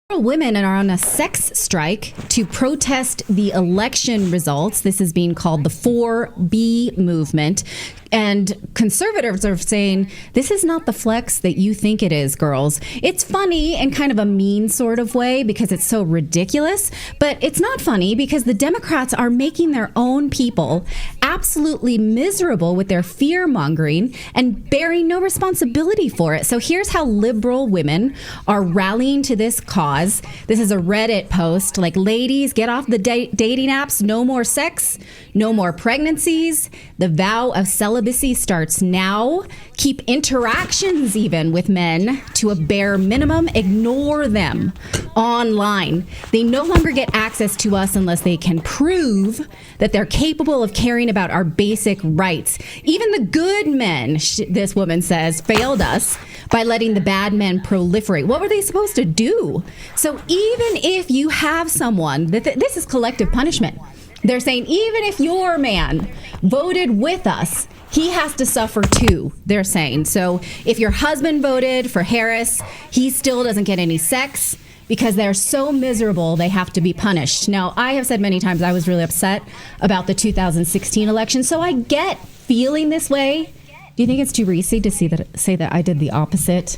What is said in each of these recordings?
Women are on a sex strike to protest the election results. This is being called the 4B movement. And conservatives are saying, this is not the flex that you think it is, girls. It's funny in kind of a mean sort of way because it's so ridiculous. But it's not funny because the Democrats are making their own people absolutely miserable with their fear mongering and bearing no responsibility for it. So here's how liberal women are rallying to this cause. This is a Reddit post like, ladies, get off the dating apps. No more sex, no more pregnancies. The vow of celibacy starts now. Keep interactions even with men to a bare minimum. Ignore them online. They no longer get access to us unless they can prove that they're capable of caring about our basic rights. Even the good men, this woman says, failed us by letting the bad men proliferate. What were they supposed to do? So even if you have someone, this is collective punishment. They're saying even if your man voted with us, he has to suffer too, they're saying. So if your husband voted for Harris, he still doesn't get any sex because they're so miserable they have to be punished. Now, I have said many times I was really upset about the 2016 election, so I get feeling this way. Do you think it's too racy to say that I did the opposite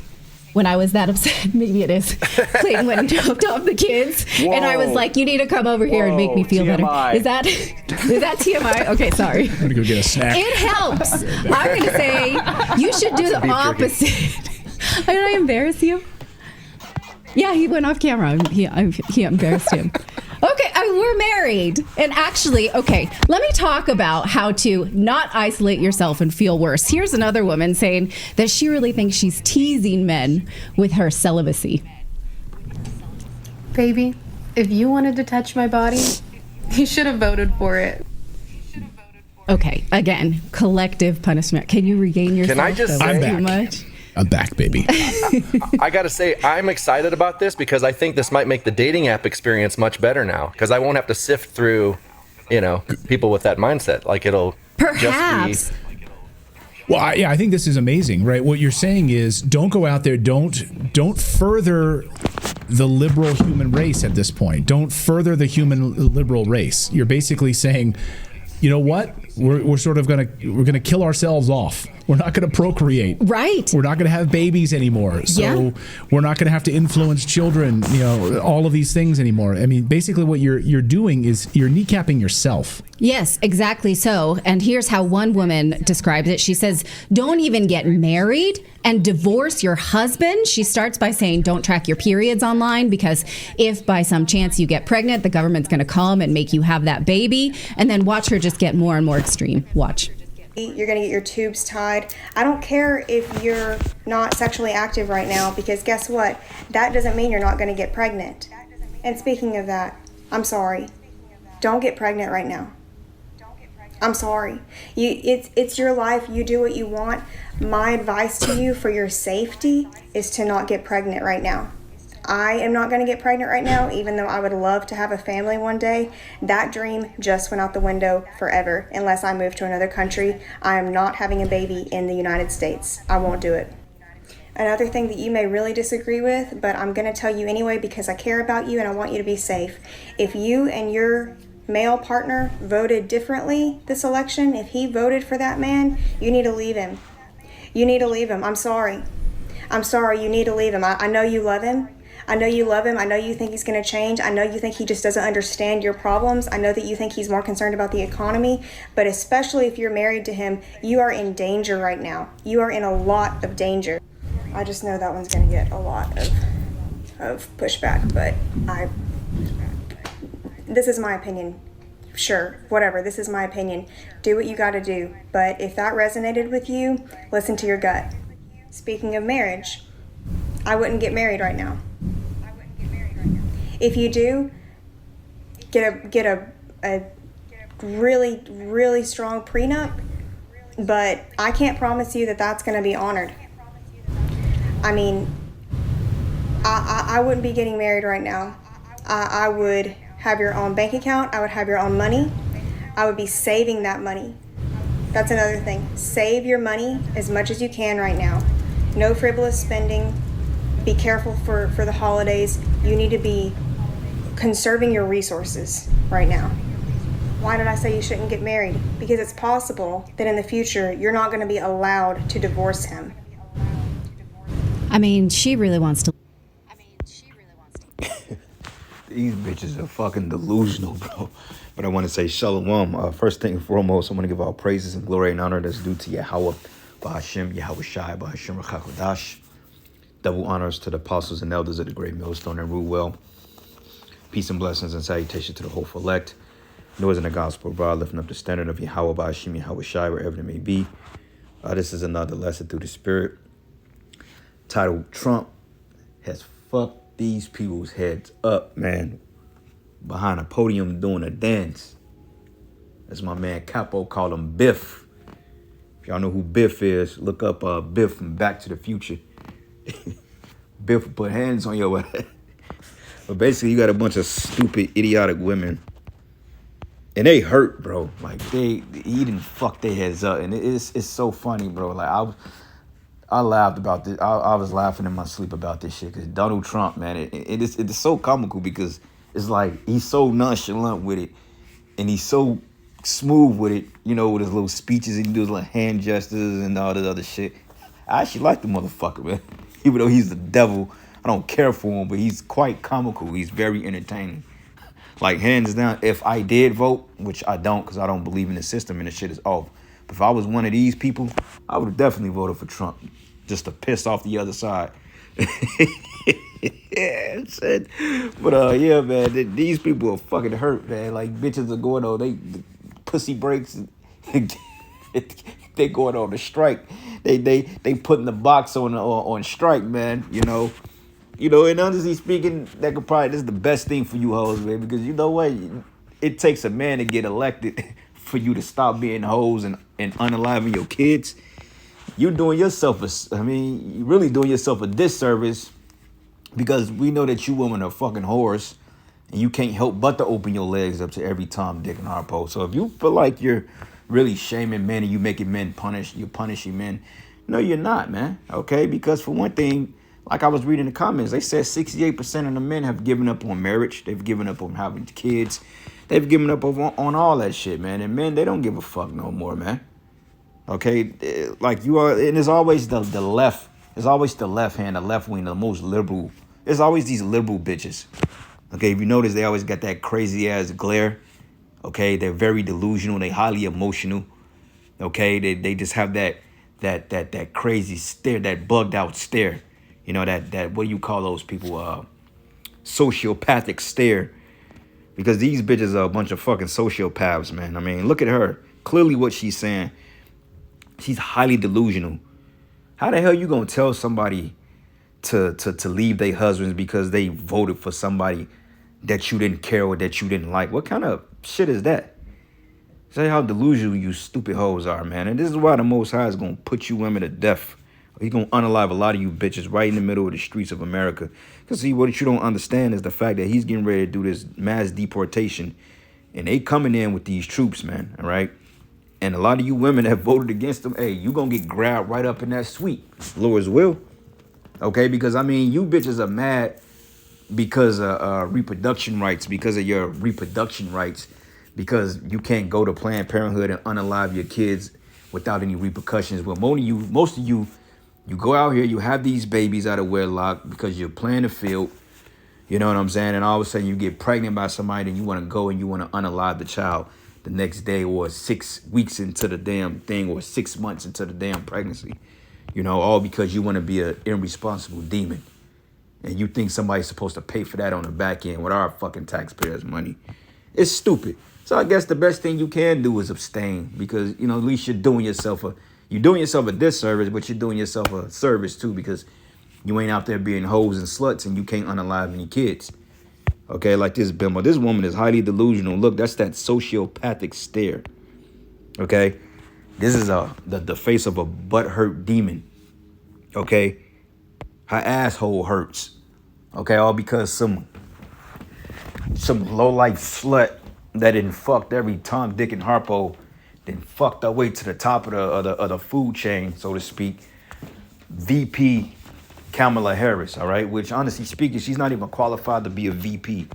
when I was that upset? Maybe it is. Clayton went and dropped off the kids, Whoa. And I was like, you need to come over here and make me feel TMI. Better. Is that TMI? Okay, sorry. I'm going to go get a snack. It helps. I'm going to say you should do the opposite. Did I embarrass you? Yeah, he went off camera. He embarrassed him. Okay, we're married. And actually, okay, let me talk about how to not isolate yourself and feel worse. Here's another woman saying that she really thinks she's teasing men with her celibacy. Baby, if you wanted to touch my body, you should have voted for it. Okay, again, collective punishment. Can you regain yourself? Can I just say, I'm back. Too much? I'm back, baby. I got to say, I'm excited about this because I think this might make the dating app experience much better now because I won't have to sift through, people with that mindset. Like it'll perhaps. Just be... Well, I think this is amazing, right? What you're saying is don't go out there, don't further the liberal human race at this point. Don't further the human liberal race. You're basically saying, you know what? We're sort of gonna kill ourselves off. We're not gonna procreate. Right. We're not gonna have babies anymore. So we're not gonna have to influence children. All of these things anymore. I mean, basically, what you're doing is you're kneecapping yourself. Yes, exactly so. And here's how one woman describes it. She says, don't even get married and divorce your husband. She starts by saying, don't track your periods online because if by some chance you get pregnant, the government's going to come and make you have that baby. And then watch her just get more and more extreme. Watch. You're going to get your tubes tied. I don't care if you're not sexually active right now because guess what? That doesn't mean you're not going to get pregnant. And speaking of that, I'm sorry. Don't get pregnant right now. I'm sorry. It's your life. You do what you want. My advice to you for your safety is to not get pregnant right now. I am not going to get pregnant right now, even though I would love to have a family one day. That dream just went out the window forever. Unless I move to another country, I am not having a baby in the United States. I won't do it. Another thing that you may really disagree with, but I'm going to tell you anyway because I care about you and I want you to be safe. If you and your male partner voted differently this election, if he voted for that man, you need to leave him. You need to leave him. I'm sorry. You need to leave him. I know you love him. I know you love him. I know you think he's going to change. I know you think he just doesn't understand your problems. I know that you think he's more concerned about the economy. But especially if you're married to him, you are in danger right now. You are in a lot of danger. I just know that one's going to get a lot of pushback, but this is my opinion. Sure, whatever, this is my opinion. Do what you got to do. But if that resonated with you, listen to your gut. Speaking of marriage, I wouldn't get married right now. If you do, get a really, really strong prenup, but I can't promise you that that's going to be honored. I mean, I wouldn't be getting married right now. I would have your own bank account. I would have your own money. I would be saving that money. That's another thing. Save your money as much as you can right now. No frivolous spending. Be careful for the holidays. You need to be conserving your resources right now. Why did I say you shouldn't get married? Because it's possible that in the future you're not going to be allowed to divorce him. I mean, she really wants to. These bitches are fucking delusional, bro. But I want to say shalom. First thing and foremost, I want to give all praises and glory and honor that's due to Yahweh, Bahashem, Yahweh Shai, Bahashem Rachakodash. Double honors to the apostles and elders of the great millstone and rule well. Peace and blessings and salutation to the hopeful elect. Noise in the gospel, bro, lifting up the standard of Yahweh, Bahashem, Yahweh Shai, wherever it may be. This is another lesson through the spirit. Titled, Trump has fucked these people's heads up, man. Behind a podium doing a dance. As my man Capo called him Biff. If y'all know who Biff is, look up Biff from Back to the Future. Biff will put hands on your ass. But basically, you got a bunch of stupid, idiotic women. And they hurt, bro. Like, he didn't fuck their heads up. And it's so funny, bro. Like, I laughed about this. I was laughing in my sleep about this shit. Because Donald Trump, man, it's so comical because it's like he's so nonchalant with it. And he's so smooth with it, you know, with his little speeches. And he does like hand gestures and all this other shit. I actually like the motherfucker, man. Even though he's the devil, I don't care for him, but he's quite comical. He's very entertaining. Like, hands down, if I did vote, which I don't because I don't believe in the system and the shit is off. But if I was one of these people, I would have definitely voted for Trump just to piss off the other side. Yeah, but yeah, man, these people are fucking hurt, man. Like, bitches are going on, the pussy breaks, they going on the strike. They putting the box on strike, man. You know, and honestly speaking, this is the best thing for you hoes, man, because you know what? It takes a man to get elected for you to stop being hoes and unaliving your kids. You're doing yourself you're really doing yourself a disservice because we know that you women are fucking whores and you can't help but to open your legs up to every Tom, Dick, and Harpo. So if you feel like you're really shaming men and you making men you're punishing men, no, you're not, man. Okay? Because for one thing, like I was reading the comments, they said 68% of the men have given up on marriage. They've given up on having kids. They've given up on all that shit, man. And men, they don't give a fuck no more, man. Okay? Like you are, and it's always the left. It's always the left hand, the left wing, the most liberal. It's always these liberal bitches. Okay? If you notice, they always got that crazy ass glare. Okay? They're very delusional. They highly emotional. Okay? They just have that crazy stare, that bugged out stare. You know, that what do you call those people? Sociopathic stare. Because these bitches are a bunch of fucking sociopaths, man. I mean, look at her. Clearly what she's saying. She's highly delusional. How the hell you gonna tell somebody to leave their husbands because they voted for somebody that you didn't care or that you didn't like? What kind of shit is that? Say how delusional you stupid hoes are, man. And this is why the Most High is gonna put you women to death. He's going to unalive a lot of you bitches right in the middle of the streets of America. Because see, what you don't understand is the fact that he's getting ready to do this mass deportation. And they coming in with these troops, man, all right? And a lot of you women that voted against them, hey, you going to get grabbed right up in that suite. Lord's will. Okay? Because, I mean, you bitches are mad because of reproduction rights, because of your reproduction rights, because you can't go to Planned Parenthood and unalive your kids without any repercussions. Well, most of you, you go out here, you have these babies out of wedlock because you're playing the field. You know what I'm saying? And all of a sudden you get pregnant by somebody and you want to go and you want to unalive the child the next day or 6 weeks into the damn thing or 6 months into the damn pregnancy. You know, all because you want to be an irresponsible demon. And you think somebody's supposed to pay for that on the back end with our fucking taxpayers' money. It's stupid. So I guess the best thing you can do is abstain because, you know, at least you're doing yourself a disservice, but you're doing yourself a service too because you ain't out there being hoes and sluts and you can't unalive any kids. Okay, like this bimbo. This woman is highly delusional. Look, that's that sociopathic stare. Okay, this is the face of a butthurt demon. Okay, her asshole hurts. Okay, all because some low-life slut that didn't fucked every Tom, Dick, and Harpo, then fucked her way to the top of the food chain, so to speak. VP Kamala Harris, all right? Which, honestly speaking, she's not even qualified to be a VP.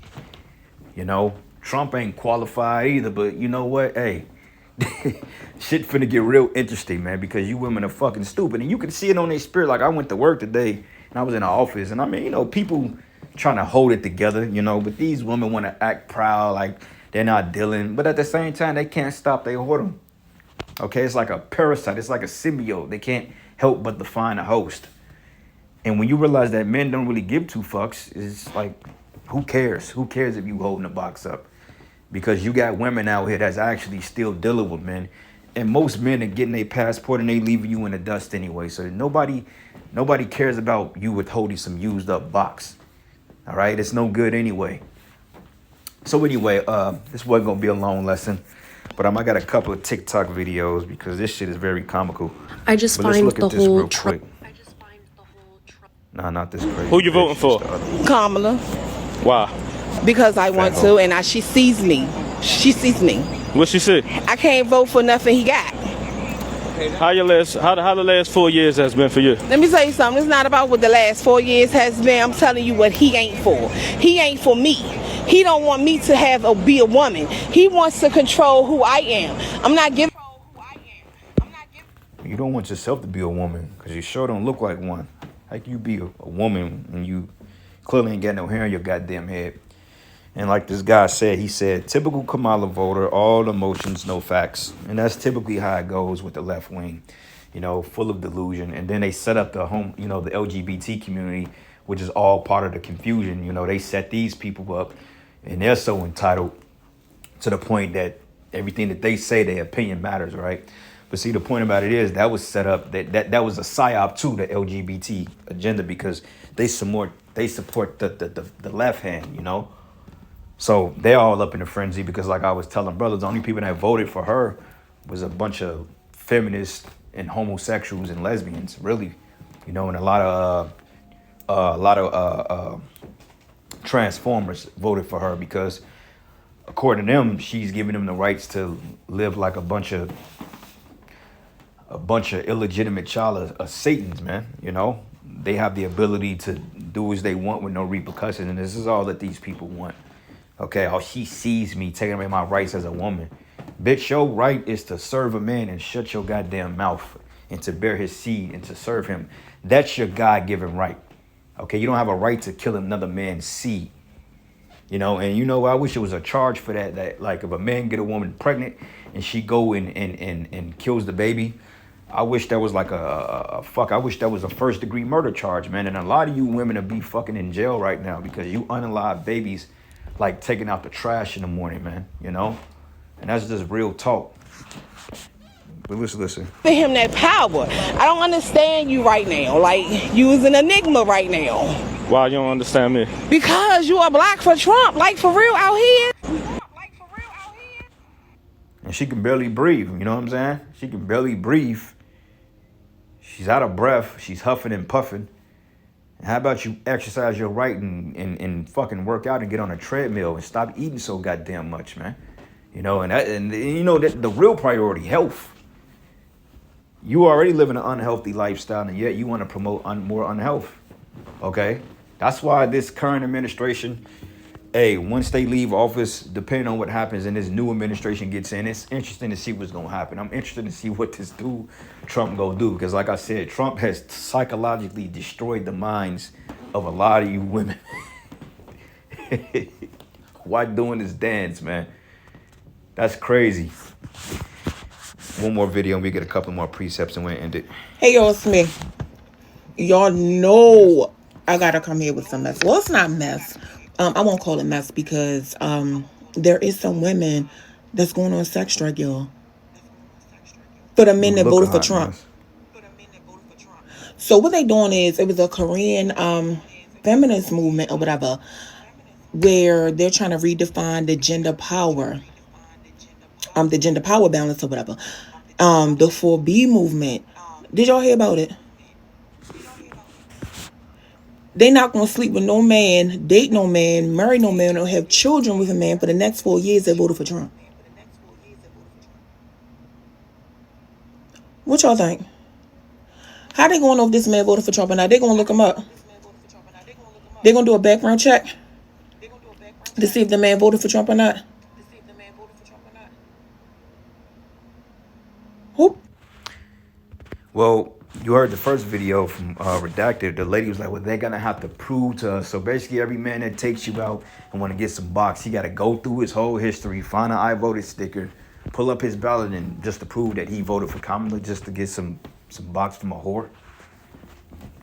You know, Trump ain't qualified either, but you know what? Hey, shit finna get real interesting, man, because you women are fucking stupid. And you can see it on their spirit. Like, I went to work today, and I was in the office, and I mean, you know, people trying to hold it together, you know, but these women want to act proud, like they're not dealing. But at the same time, they can't stop their whoredom. Okay, it's like a parasite. It's like a symbiote. They can't help but to find a host. And when you realize that men don't really give two fucks, it's like, who cares? Who cares if you holding the box up? Because you got women out here that's actually still dealing with men. And most men are getting their passport and they leaving you in the dust anyway. So nobody cares about you withholding some used up box. All right, it's no good anyway. So anyway, this wasn't gonna be a long lesson, but I got a couple of TikTok videos because this shit is very comical. I just But let's find look the at this whole real quick. Nah, not this crazy. Who you bitch. voting for? It's the other one. Kamala, Why? because I want to, and she sees me. She sees me. What she say? I can't vote for nothing he got. How the last 4 years has been for you? Let me tell you something. It's not about what the last 4 years has been. I'm telling you what he ain't for. He ain't for me. He don't want me to be a woman. He wants to control who I am. I'm not giving. You don't want yourself to be a woman because you sure don't look like one. How can you be a woman and you clearly ain't got no hair on your goddamn head? And like this guy said, he said, typical Kamala voter, all emotions, no facts. And that's typically how it goes with the left wing, you know, full of delusion. And then they set up the the LGBT community, which is all part of the confusion. You know, they set these people up and they're so entitled to the point that everything that they say, their opinion matters, right? But see, the point about it is that was set up, that was a psyop to the LGBT agenda because they support the left hand, you know? So they're all up in a frenzy because like I was telling brothers, the only people that voted for her was a bunch of feminists and homosexuals and lesbians, really, you know, and a lot of transformers voted for her because according to them, she's giving them the rights to live like a bunch of illegitimate child of Satan's, man. You know, they have the ability to do as they want with no repercussions, and this is all that these people want. Okay, oh, she sees me taking away my rights as a woman. Bitch, your right is to serve a man and shut your goddamn mouth and to bear his seed and to serve him. That's your God-given right. Okay, you don't have a right to kill another man's seed. You know, and you know, I wish it was a charge for that like if a man get a woman pregnant and she go and kills the baby, I wish that was like I wish that was a first degree murder charge, man. And a lot of you women will be fucking in jail right now because you unalive babies like taking out the trash in the morning, man, you know? And that's just real talk. But listen. For him that power. I don't understand you right now. Like, you is an enigma right now. Why you don't understand me? Because you are black for Trump, like for real out here. And she can barely breathe, you know what I'm saying? She can barely breathe. She's out of breath. She's huffing and puffing. And how about you exercise your right and fucking work out and get on a treadmill and stop eating so goddamn much, man? You know, and you know that the real priority, health. You already live an unhealthy lifestyle, and yet you want to promote more unhealth. Okay, that's why this current administration, once they leave office, depending on what happens and this new administration gets in, it's interesting to see what's gonna happen. I'm interested to see what this dude Trump gonna do, because like I said, Trump has psychologically destroyed the minds of a lot of you women. Why doing this dance, man? That's crazy. One more video and we get a couple more precepts and we'll end it. Hey, y'all, it's me. Y'all know I gotta come here with some mess. Well, it's not mess. I won't call it mess because there is some women that's going on sex strike, y'all. For the men that voted for Trump. So what they doing is, it was a Korean feminist movement or whatever, where they're trying to redefine the gender power balance or whatever. The 4B movement. Did y'all hear about it? They not gonna sleep with no man, date no man, marry no man, or have children with a man for the next 4 years they voted for Trump. What y'all think? How they going to know if this man voted for Trump or not? They gonna look him up. They gonna do a background check to see if the man voted for Trump or not. Who? Well, you heard the first video from Redacted. The lady was like, well, they're going to have to prove to us. So basically, every man that takes you out and want to get some box, he got to go through his whole history, find an I voted sticker, pull up his ballot, and just to prove that he voted for Kamala just to get some box from a whore.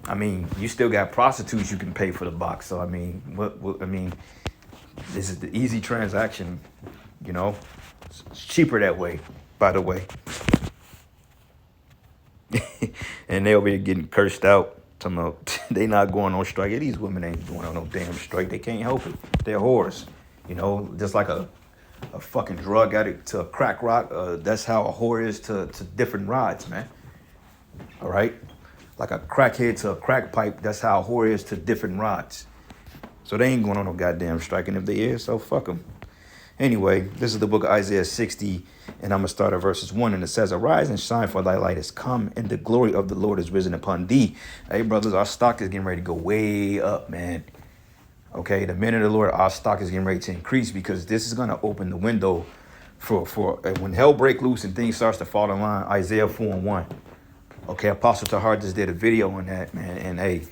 I mean, you still got prostitutes you can pay for the box. So, I mean, this is the easy transaction, you know. It's cheaper that way, by the way. And they'll be getting cursed out. Talking about they not going on strike. Yeah, these women ain't going on no damn strike. They can't help it. They're whores. You know, just like a fucking drug addict to a crack rock. That's how a whore is to different rods, man. All right? Like a crackhead to a crack pipe, that's how a whore is to different rods. So they ain't going on no goddamn strike. And if they is, so fuck them. Anyway, this is the book of Isaiah 60, and I'm going to start at verses 1. And it says, arise and shine, for thy light is come, and the glory of the Lord is risen upon thee. Hey, brothers, our stock is getting ready to go way up, man. Okay, the minute of the Lord, our stock is getting ready to increase, because this is going to open the window for when hell break loose and things starts to fall in line. Isaiah 4:1. Okay, Apostle Tahar just did a video on that, man. And hey,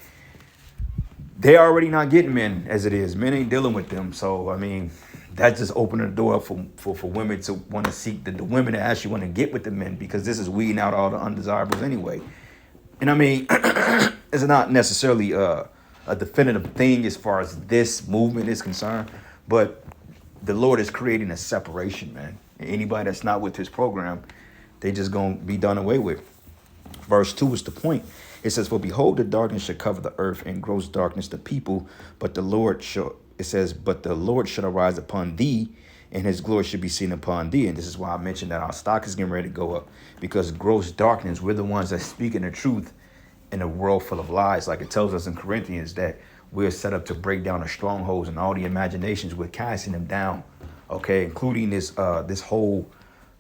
they already not getting men as it is. Men ain't dealing with them. So, I mean, that just opening the door for women to want to seek the women that actually want to get with the men, because this is weeding out all the undesirables anyway. And I mean, it's not necessarily a definitive thing as far as this movement is concerned, but the Lord is creating a separation, man. And anybody that's not with his program, they just gonna be done away with. Verse 2 is the point. It says, for behold, the darkness shall cover the earth, and gross darkness the people, but the Lord shall, it says, but the Lord shall arise upon thee, and his glory should be seen upon thee. And this is why I mentioned that our stock is getting ready to go up, because gross darkness, we're the ones that speaking the truth in a world full of lies. Like it tells us in Corinthians that we're set up to break down the strongholds and all the imaginations. We're casting them down, okay, including this whole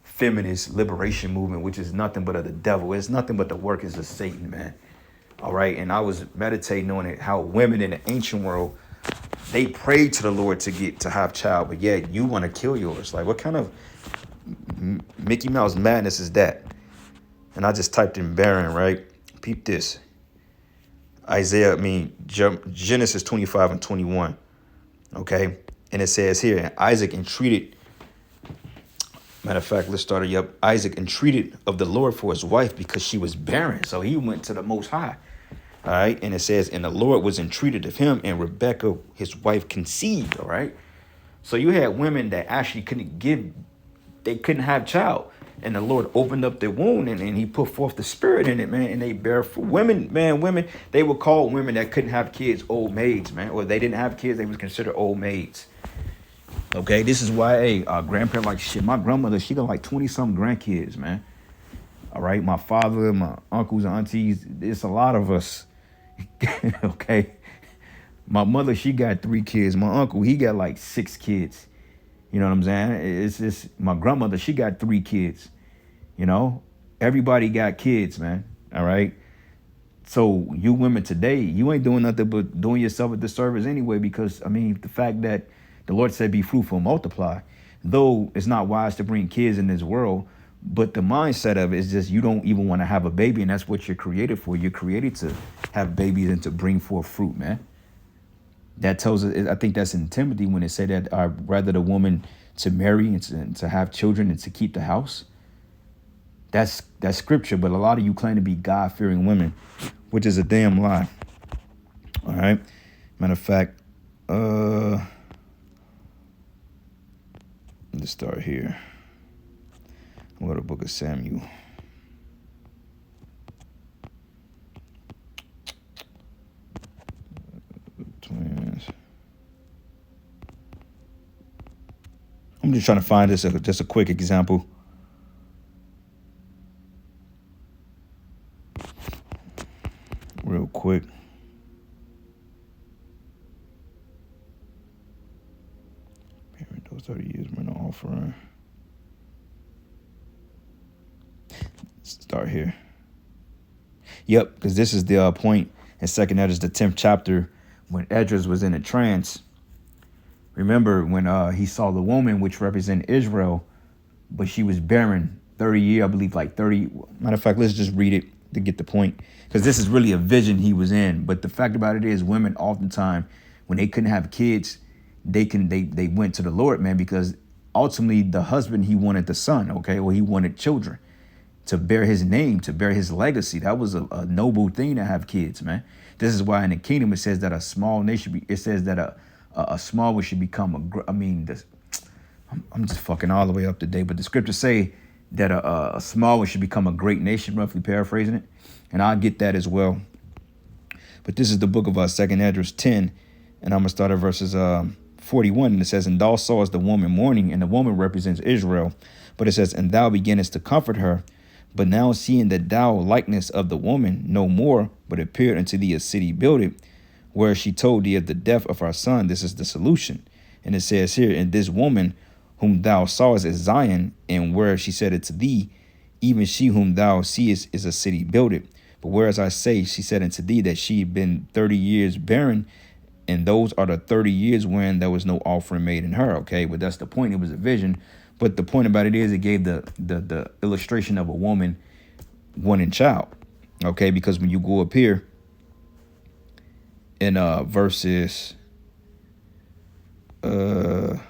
feminist liberation movement, which is nothing but of the devil. It's nothing but the workings of Satan, man. All right. And I was meditating on it, how women in the ancient world, they prayed to the Lord to have child, but yet you want to kill yours. Like, what kind of Mickey Mouse madness is that? And I just typed in barren, right? Peep this. Genesis 25:21. Okay. And it says here, Isaac entreated. Matter of fact, let's start it up. Isaac entreated of the Lord for his wife because she was barren. So he went to the Most High. All right. And it says, and the Lord was entreated of him, and Rebekah, his wife, conceived. All right. So you had women that actually couldn't have child. And the Lord opened up their womb, and he put forth the spirit in it, man. And they bear for women, they were called women that couldn't have kids old maids, man. Or they didn't have kids, they was considered old maids. Okay, this is why, grandparent, like shit, my grandmother, she got like 20-something grandkids, man. All right, my father, my uncles and aunties, it's a lot of us. Okay, my mother, she got 3 kids. My uncle, he got like 6 kids. You know what I'm saying? It's just my grandmother, she got 3 kids. You know, everybody got kids, man. All right. So you women today, you ain't doing nothing but doing yourself a disservice anyway, because I mean, the fact that the Lord said, be fruitful and multiply, though it's not wise to bring kids in this world, but the mindset of it is just, you don't even want to have a baby. And that's what you're created for. You're created to have babies and to bring forth fruit, man. That tells us, I think that's in Timothy when it said that rather the woman to marry and to have children and to keep the house. That's scripture. But a lot of you claim to be God-fearing women, which is a damn lie. All right. Matter of fact, let's start here. I'll go to the book of Samuel. Twins. I'm just trying to find just a quick example. Real quick. Parent those 30 years, men are offering. Start here. Yep, because this is the point in Second Esdras, the 10th chapter, when Esdras was in a trance. Remember when he saw the woman, which represented Israel, but she was barren 30 years, I believe, like 30. Matter of fact, let's just read it to get the point, because this is really a vision he was in. But the fact about it is, women oftentimes, when they couldn't have kids, they went to the Lord, man, because ultimately the husband, he wanted the son, okay, or he wanted children to bear his name, to bear his legacy. That was a noble thing to have kids, man. This is why in the kingdom it says that a small nation, it says that a small one should become I'm just fucking all the way up to date, but the scriptures say that a small one should become a great nation, roughly paraphrasing it, and I'll get that as well. But this is the book of 2 Esdras 10, and I'm gonna start at verses 41, and it says, "And thou sawest the woman mourning," and the woman represents Israel, but it says, "And thou beginnest to comfort her. But now seeing that thou likeness of the woman no more, but appeared unto thee a city builded, where she told thee of the death of her son." This is the solution. And it says here, "And this woman whom thou sawest is Zion, and where she said it to thee, even she whom thou seest is a city builded. But whereas I say, she said unto thee that she had been 30 years barren, and those are the 30 years when there was no offering made in her." Okay, but that's the point. It was a vision. But the point about it is, it gave the illustration of a woman wanting child. Okay, because when you go up here in verses, matter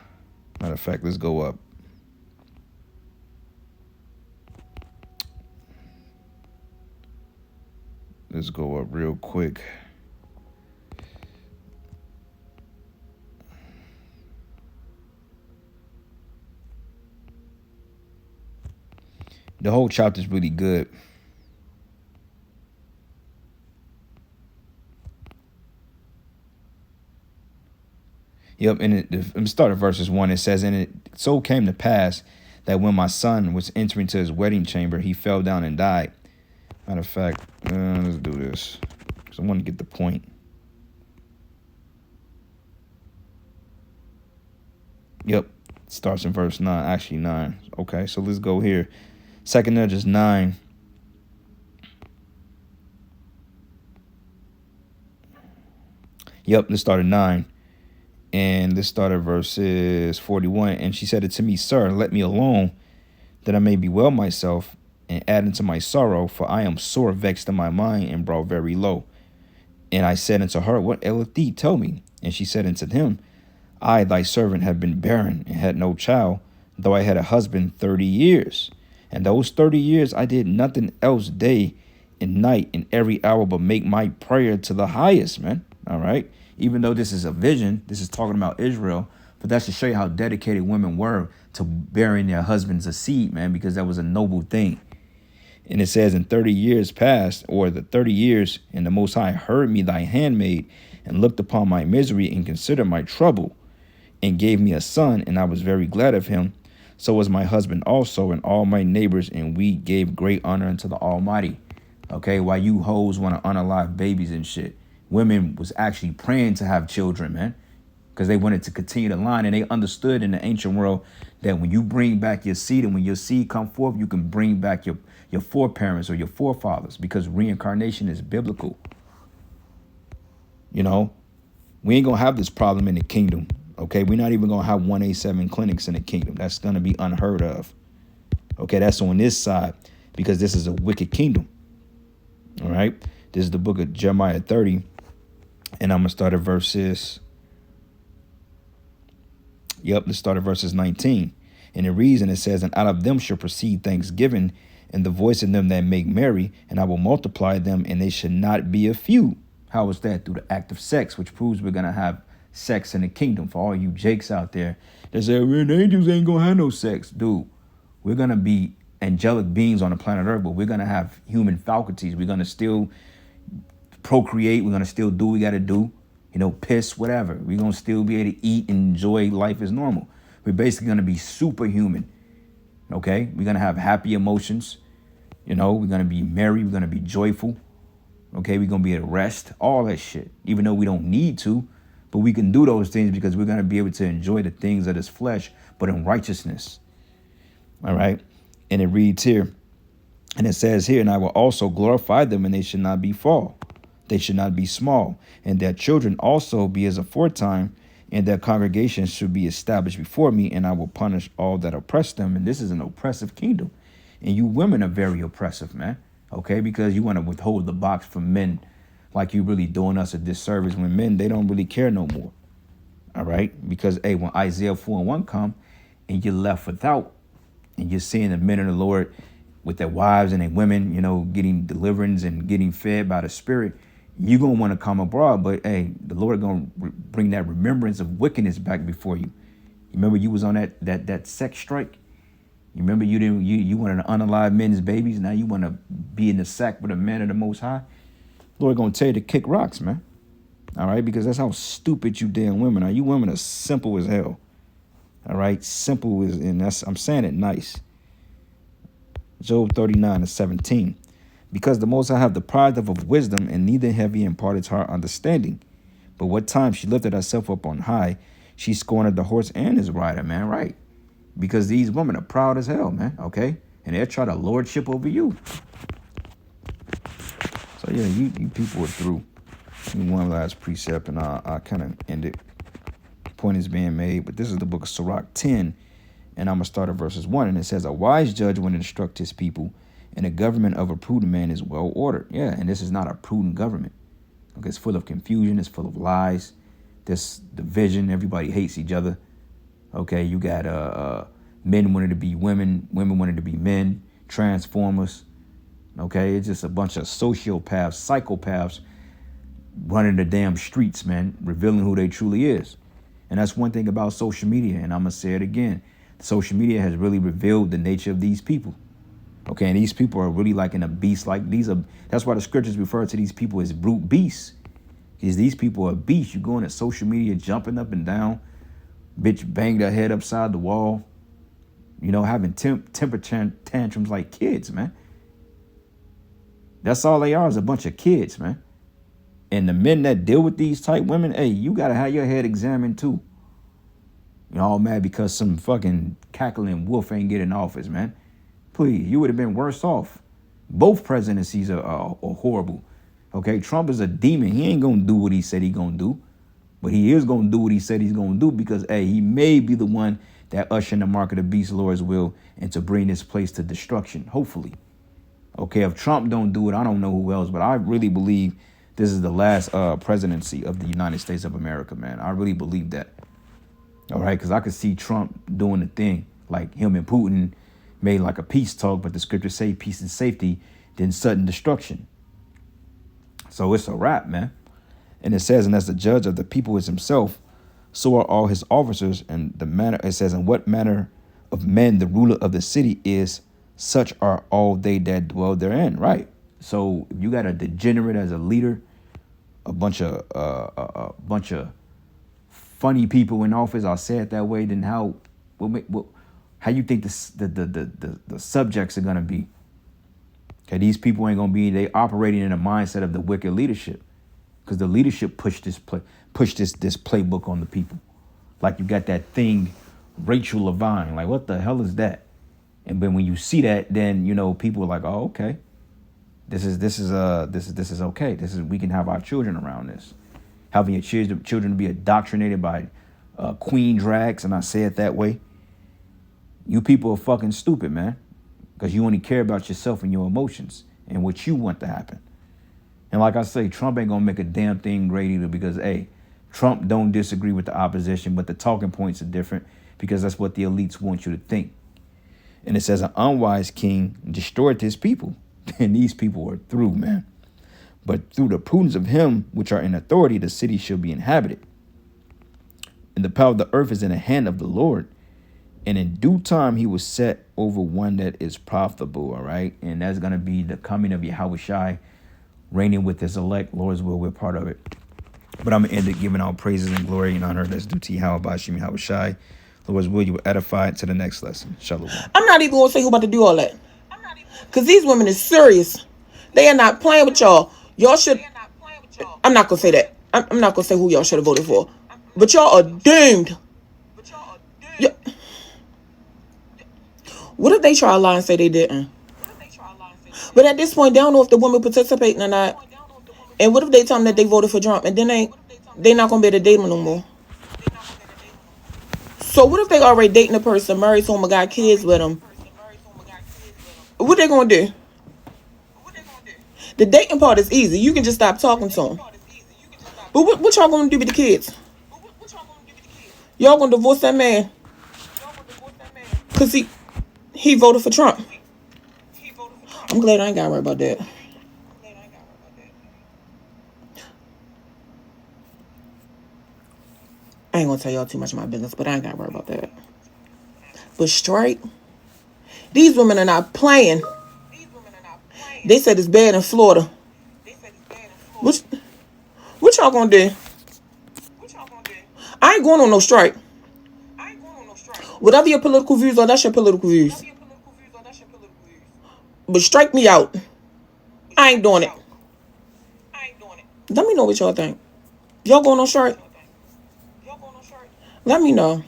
of fact, let's go up. Let's go up real quick. The whole chapter is really good. Yep, and let me start at verses 1. It says, "And it so came to pass that when my son was entering to his wedding chamber, he fell down and died." Matter of fact, let's do this, because I want to get the point. Yep, it starts in verse 9, actually 9. Okay, so let's go here. 2 Esdras 9. Yep, let's start at 9. And let's start at verses 41. "And she said it to me, Sir, let me alone, that I may bewail myself, and add unto my sorrow, for I am sore vexed in my mind, and brought very low. And I said unto her, What aileth thee? Tell me. And she said unto him, I, thy servant, have been barren, and had no child, though I had a husband 30 years. And those 30 years I did nothing else day and night in every hour but make my prayer to the highest," man. All right. Even though this is a vision, this is talking about Israel, but that's to show you how dedicated women were to bearing their husbands a seed, man, because that was a noble thing. And it says, "In 30 years past, or the 30 years, and the Most High heard me, thy handmaid, and looked upon my misery, and considered my trouble, and gave me a son, and I was very glad of him. So was my husband also, and all my neighbors, and we gave great honor unto the Almighty." Okay, while you hoes want to unalive babies and shit, women was actually praying to have children, man, because they wanted to continue the line, and they understood in the ancient world that when you bring back your seed, and when your seed come forth, you can bring back your foreparents or your forefathers, because reincarnation is biblical. You know, we ain't gonna have this problem in the kingdom. Okay, we're not even gonna have 187 clinics in the kingdom. That's gonna be unheard of. Okay, that's on this side, because this is a wicked kingdom. All right, this is the book of Jeremiah 30, and I'm gonna start at verses. Yep, let's start at verses 19. And it reads, and it says, "And out of them shall proceed thanksgiving, and the voice of them that make merry, and I will multiply them, and they should not be a few." How is that? Through the act of sex, which proves we're gonna have sex in the kingdom. For all you jakes out there that say, "Well, the angels ain't gonna have no sex." Dude, we're gonna be angelic beings on the planet Earth, but we're gonna have human faculties. We're gonna still procreate. We're gonna still do what we gotta do. Piss, whatever. We're gonna still be able to eat and enjoy life as normal. We're basically gonna be superhuman. Okay? We're gonna have happy emotions. We're gonna be merry. We're gonna be joyful. Okay? We're gonna be at rest. All that shit. Even though we don't need to, but we can do those things because we're gonna be able to enjoy the things of this flesh, but in righteousness. All right? And it reads here, And it says here, and I will also glorify them, and they should not be fall. They should not be small, and their children also be as aforetime, and their congregations should be established before me, and I will punish all that oppress them. And this is an oppressive kingdom. And you women are very oppressive, man. Okay, because you want to withhold the box from men, like you really doing us a disservice when men, they don't really care no more. All right, because hey, when Isaiah 4:1 come and you're left without, and you're seeing the men of the Lord with their wives and their women, you know, getting deliverance and getting fed by the Spirit, you're going to want to come abroad. But hey, the Lord going to bring that remembrance of wickedness back before you. You remember you was on that sex strike? You remember you wanted to unalive men's babies. Now you want to be in the sack with a man of the Most High. Lord going to tell you to kick rocks, man. All right, because that's how stupid you damn women are. You women are simple as hell. All right, simple as, and that's, I'm saying it nice. Job 39:17. Because the Most High have deprived of wisdom, and neither have he imparted her understanding. But what time she lifted herself up on high, she scorned the horse and his rider, man, right? Because these women are proud as hell, man, okay? And they'll try to lordship over you. So yeah, you people are through. One last precept, and I kind of end it. Point is being made, but this is the book of Sirach 10, and I'm going to start at verses 1, and it says, a wise judge will instruct his people, and the government of a prudent man is well ordered. Yeah, and this is not a prudent government. Okay, it's full of confusion, it's full of lies, this division, everybody hates each other. Okay, you got men wanting to be women, women wanting to be men, transformers. Okay, it's just a bunch of sociopaths, psychopaths running the damn streets, man, revealing who they truly is. And that's one thing about social media, and I'm going to say it again. Social media has really revealed the nature of these people. Okay, and these people are really like in a beast. Like that's why the scriptures refer to these people as brute beasts. Because these people are beasts. You go into social media, jumping up and down, bitch bang their head upside the wall, you know, having temper tantrums like kids, man. That's all they are, is a bunch of kids, man. And the men that deal with these type women, hey, you got to have your head examined too. You're all mad because some fucking cackling wolf ain't getting office, man. Please, you would have been worse off. Both presidencies are horrible. Okay, Trump is a demon. He ain't going to do what he said he going to do. But he is going to do what he said he's going to do because, hey, he may be the one that usher in the mark of the beast, Lord's will, and to bring this place to destruction, hopefully. Okay, if Trump don't do it, I don't know who else, but I really believe this is the last presidency of the United States of America, man. I really believe that. All right, because I could see Trump doing the thing, like him and Putin made like a peace talk, but the scriptures say peace and safety, then sudden destruction. So it's a wrap, man. And it says, and as the judge of the people is himself, so are all his officers, and the manner, it says, and what manner of men the ruler of the city is, such are all they that dwell therein. Right. So if you got a degenerate as a leader, a bunch of funny people in office, I'll say it that way, then how you think the subjects are gonna be? Okay, these people ain't gonna be. They operating in a mindset of the wicked leadership, because the leadership pushed this playbook on the people. Like you got that thing, Rachel Levine. Like what the hell is that? And then when you see that, then you know people are like, oh, okay, this is okay. We can have our children around this. Having your children be indoctrinated by queen drags, and I say it that way. You people are fucking stupid, man, because you only care about yourself and your emotions and what you want to happen. And like I say, Trump ain't gonna make a damn thing great either, because hey, Trump don't disagree with the opposition, but the talking points are different because that's what the elites want you to think. And it says an unwise king destroyed his people, and these people are through, man. But through the prudence of him which are in authority, the city shall be inhabited. And the power of the earth is in the hand of the Lord. And in due time, he will set over one that is profitable. All right. And that's going to be the coming of Yahushai, reigning with his elect. Lord's will, we're part of it. But I'm going to end it giving all praises and glory and honor that's due to Yahushai. Lord's will, you will edify it to the next lesson. Shalom. I'm not even going to say who about to do all that. Because these women is serious. They are not playing with y'all. Y'all should. I'm not going to say that. I'm not going to say who y'all should have voted for. But y'all are doomed. What if they try to lie and say they didn't? But at this point, they don't know if the woman participating or not. And what if they tell them that they voted for Trump and then they not gonna be able to date him no more? So what if they already dating a person, married to him, or got kids with him? What they gonna do? The dating part is easy. You can just stop talking to him. But what y'all gonna do with the kids? Y'all gonna divorce that man? Cause he voted for Trump. I'm glad I ain't gotta worry about that. I ain't gonna tell y'all too much of my business, but I ain't gotta worry about that. But straight, these women are not playing. They said it's bad in Florida. What y'all gonna do? I ain't going on no strike. Whatever your political views are, that's your political views. But strike me out. I ain't doing it. Let me know what y'all think. Y'all going on strike? Let me know.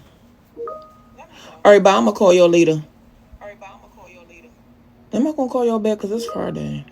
Alright, bye. I'm gonna call y'all later. I'm not gonna call y'all back because it's Friday.